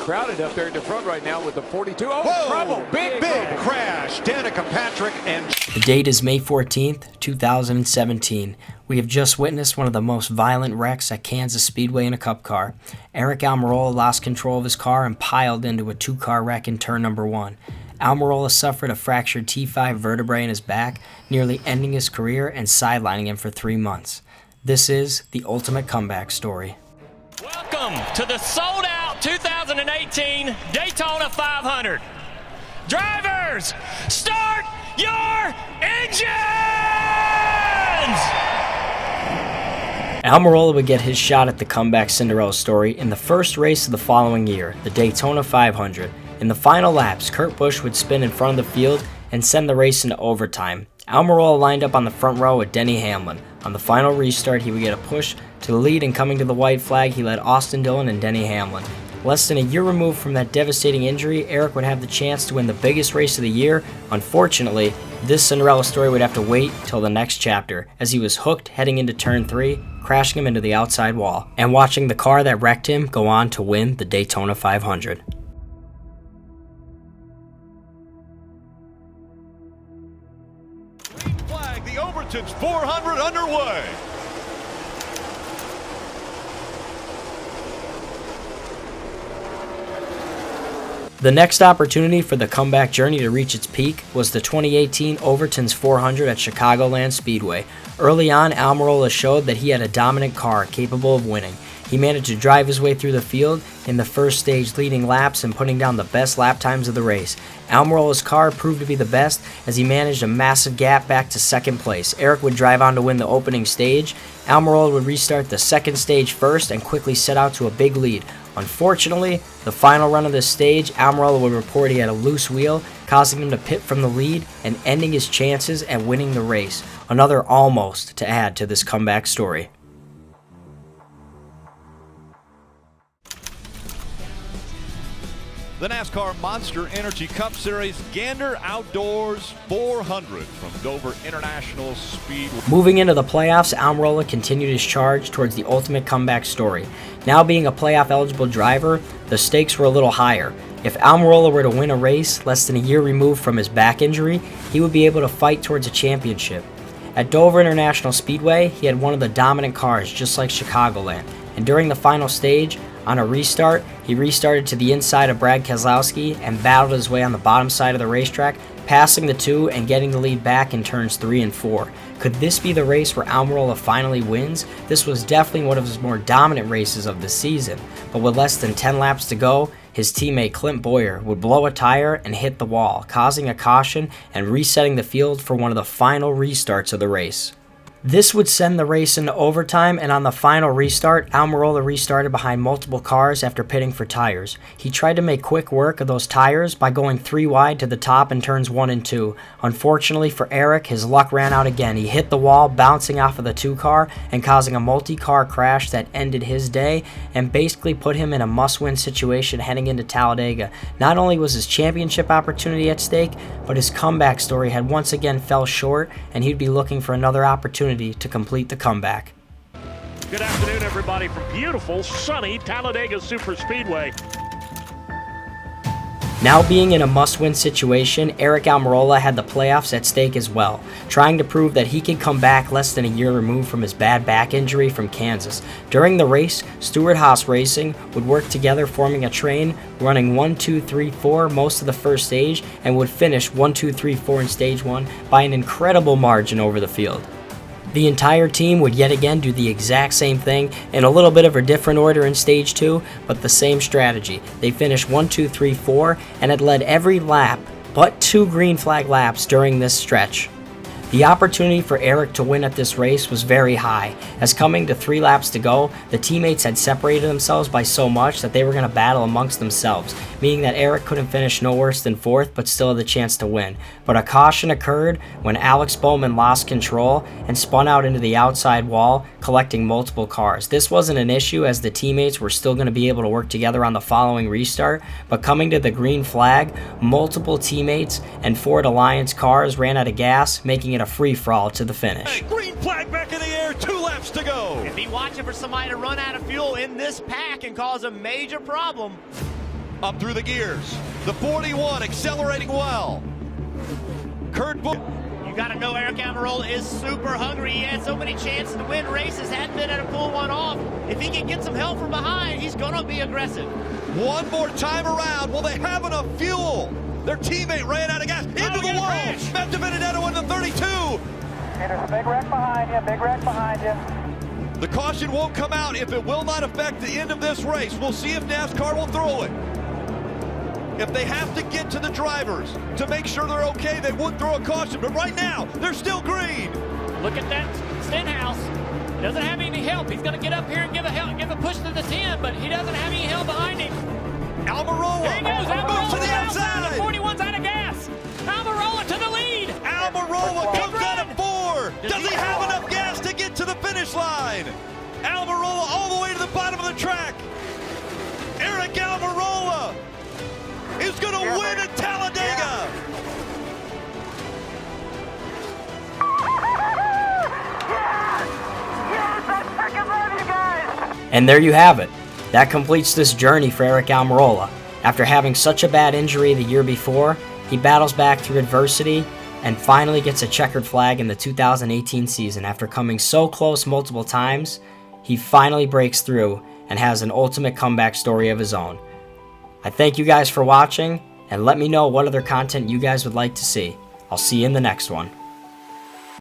crowded up there in the front right now with the 42. Oh, Whoa, trouble. big crash. Danica Patrick and... The date is May 14th, 2017. We have just witnessed one of the most violent wrecks at Kansas Speedway in a Cup car. Aric Almirola lost control of his car and piled into a two-car wreck in turn number 1. Almirola suffered a fractured T5 vertebrae in his back, nearly ending his career and sidelining him for 3 months. This is the ultimate comeback story. Welcome to the sold-out 2018 Daytona 500. Drivers, start your engines! Almirola would get his shot at the comeback Cinderella story in the first race of the following year, the Daytona 500. In the final laps, Kurt Busch would spin in front of the field and send the race into overtime. Almirola lined up on the front row with Denny Hamlin. On the final restart, he would get a push to the lead, and coming to the white flag, he led Austin Dillon and Denny Hamlin. Less than a year removed from that devastating injury, Aric would have the chance to win the biggest race of the year. Unfortunately, this Cinderella story would have to wait till the next chapter, as he was hooked heading into turn 3, crashing him into the outside wall, and watching the car that wrecked him go on to win the Daytona 500. Green flag, the Overton's 400 underway. The next opportunity for the comeback journey to reach its peak was the 2018 Overton's 400 at Chicagoland Speedway. Early on, Almirola showed that he had a dominant car capable of winning. He managed to drive his way through the field in the first stage, leading laps and putting down the best lap times of the race. Almirola's car proved to be the best as he managed a massive gap back to second place. Aric would drive on to win the opening stage. Almirola would restart the second stage first and quickly set out to a big lead. Unfortunately, the final run of this stage, Almirola would report he had a loose wheel, causing him to pit from the lead and ending his chances at winning the race. Another almost to add to this comeback story. The NASCAR Monster Energy Cup Series Gander Outdoors 400 from Dover International Speedway. Moving into the playoffs, Almirola continued his charge towards the ultimate comeback story. Now being a playoff-eligible driver, the stakes were a little higher. If Almirola were to win a race less than a year removed from his back injury, he would be able to fight towards a championship. At Dover International Speedway, he had one of the dominant cars, just like Chicagoland, and during the final stage, on a restart, he restarted to the inside of Brad Keselowski and battled his way on the bottom side of the racetrack, passing the two and getting the lead back in turns 3 and 4. Could this be the race where Almirola finally wins? This was definitely one of his more dominant races of the season, but with less than 10 laps to go, his teammate Clint Bowyer would blow a tire and hit the wall, causing a caution and resetting the field for one of the final restarts of the race. This would send the race into overtime, and on the final restart, Almirola restarted behind multiple cars after pitting for tires. He tried to make quick work of those tires by going 3 wide to the top in turns 1 and 2. Unfortunately for Aric, his luck ran out again. He hit the wall, bouncing off of the 2 car and causing a multi-car crash that ended his day and basically put him in a must-win situation heading into Talladega. Not only was his championship opportunity at stake, but his comeback story had once again fell short, and he'd be looking for another opportunity to complete the comeback. Good afternoon, everybody, from beautiful, sunny Talladega Superspeedway. Now being in a must-win situation, Aric Almirola had the playoffs at stake as well, trying to prove that he could come back less than a year removed from his bad back injury from Kansas. During the race, Stewart-Haas Racing would work together, forming a train, running 1, 2, 3, 4 most of the first stage, and would finish 1, 2, 3, 4 in stage 1 by an incredible margin over the field. The entire team would yet again do the exact same thing in a little bit of a different order in stage 2, but the same strategy. They finished 1, 2, 3, 4 and had led every lap but 2 green flag laps during this stretch. The opportunity for Aric to win at this race was very high, as coming to 3 laps to go, the teammates had separated themselves by so much that they were going to battle amongst themselves, meaning that Aric couldn't finish no worse than 4th but still had the chance to win. But a caution occurred when Alex Bowman lost control and spun out into the outside wall, collecting multiple cars. This wasn't an issue as the teammates were still going to be able to work together on the following restart, but coming to the green flag, multiple teammates and Ford Alliance cars ran out of gas, making it a free-for-all to the finish. Hey, green flag back in the air, 2 laps to go. And be watching for somebody to run out of fuel in this pack and cause a major problem. Up through the gears. The 41 accelerating well. Kurt Busch. You got to know Aric Almirola is super hungry. He had so many chances to win races, hadn't been able to pull one off. If he can get some help from behind, he's going to be aggressive. One more time around. Will they have enough fuel? Their teammate ran out of gas into the wall. Matt Benedetto in the 32. There's a big wreck behind you, big wreck behind you. The caution won't come out if it will not affect the end of this race. We'll see if NASCAR will throw it. If they have to get to the drivers to make sure they're okay, they would throw a caution. But right now, they're still green. Look at that Stenhouse. Doesn't have any help. He's going to get up here and give a push to the 10, but he doesn't have any help behind him. Almirola. There he goes. Almirola moves to the outside. The 41's out of gas. Almirola to the lead. Almirola comes out of 4. Does he have enough gas to get to the finish line? Almirola all the way to the bottom of the track. Aric Almirola is going to win at Talladega. And there you have it. That completes this journey for Aric Almirola. After having such a bad injury the year before, he battles back through adversity and finally gets a checkered flag in the 2018 season. After coming so close multiple times, he finally breaks through and has an ultimate comeback story of his own. I thank you guys for watching, and let me know what other content you guys would like to see. I'll see you in the next one.